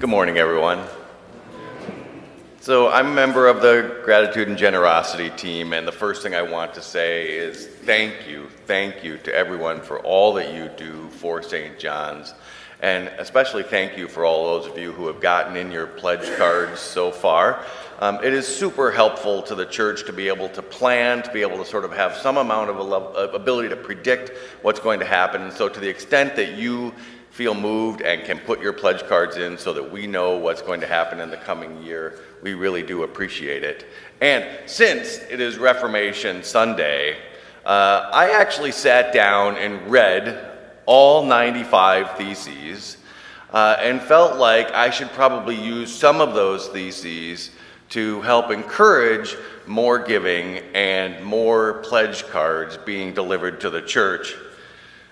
Good morning, everyone. So I'm a member of the Gratitude and Generosity team, and the first thing I want to say is thank you to everyone for all that you do for St. John's, and especially thank you for all those of you who have gotten in your pledge cards so far. It is super helpful to the church to be able to plan, to be able to sort of have some amount of ability to predict what's going to happen, and so to the extent that you feel moved and can put your pledge cards in so that we know what's going to happen in the coming year, we really do appreciate it. And since it is Reformation Sunday, I actually sat down and read all 95 theses and felt like I should probably use some of those theses to help encourage more giving and more pledge cards being delivered to the church.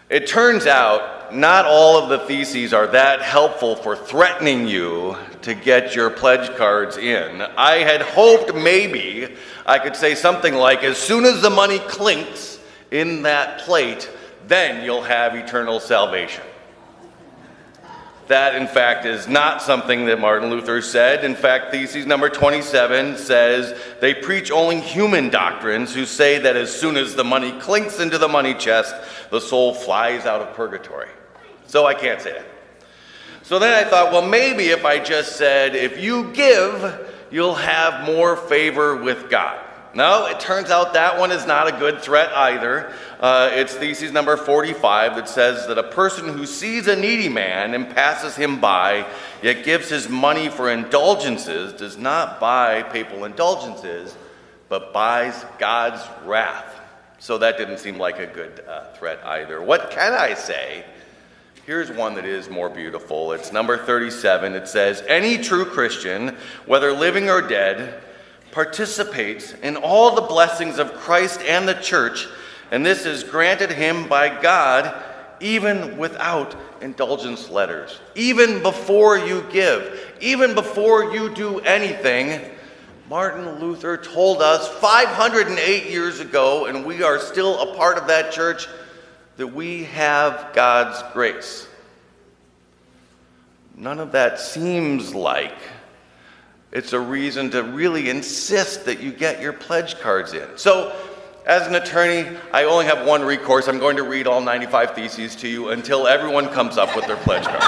It turns out not all of the theses are that helpful for threatening you to get your pledge cards in. I had hoped maybe I could say something like, as soon as the money clinks in that plate, then you'll have eternal salvation. That, in fact, is not something that Martin Luther said. In fact, thesis number 27 says, they preach only human doctrines who say that as soon as the money clinks into the money chest, the soul flies out of purgatory. So I can't say that. So then I thought, well, maybe if I just said, if you give, you'll have more favor with God. No, it turns out that one is not a good threat either. It's thesis number 45 that says that a person who sees a needy man and passes him by, yet gives his money for indulgences, does not buy papal indulgences, but buys God's wrath. So that didn't seem like a good threat either. What can I say? Here's one that is more beautiful. It's number 37. It says, any true Christian, whether living or dead, participates in all the blessings of Christ and the church, and this is granted him by God even without indulgence letters. Even before you give, even before you do anything, Martin Luther told us 508 years ago, and we are still a part of that church, that we have God's grace. None of that seems like it's a reason to really insist that you get your pledge cards in. So, as an attorney, I only have one recourse. I'm going to read all 95 theses to you until everyone comes up with their pledge cards.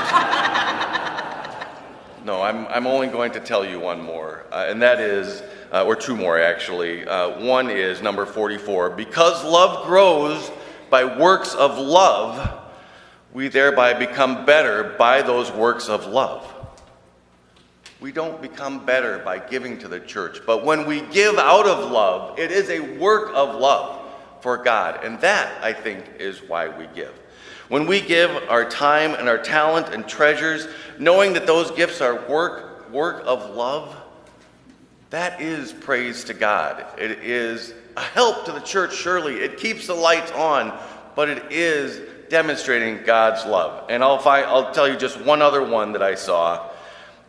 No, I'm only going to tell you one more, and that is, or two more actually. One is number 44. Because love grows by works of love, we thereby become better by those works of love. We don't become better by giving to the church, but when we give out of love, it is a work of love for God, and that, I think, is why we give. When we give our time and our talent and treasures, knowing that those gifts are work of love, that is praise to God. It is a help to the church, surely. It keeps the lights on, but it is demonstrating God's love. And I'll tell you just one other one that I saw.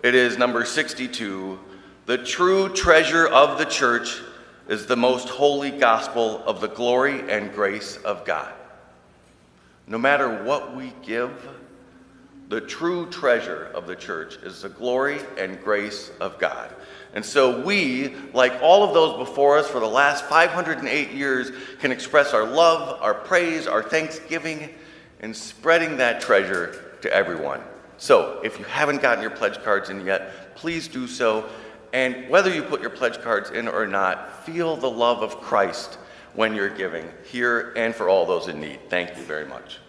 It is number 62. The true treasure of the church is the most holy gospel of the glory and grace of God. No matter what we give, the true treasure of the church is the glory and grace of God. And so we, like all of those before us for the last 508 years, can express our love, our praise, our thanksgiving in spreading that treasure to everyone. So, if you haven't gotten your pledge cards in yet, please do so. And whether you put your pledge cards in or not, feel the love of Christ when you're giving, here and for all those in need. Thank you very much.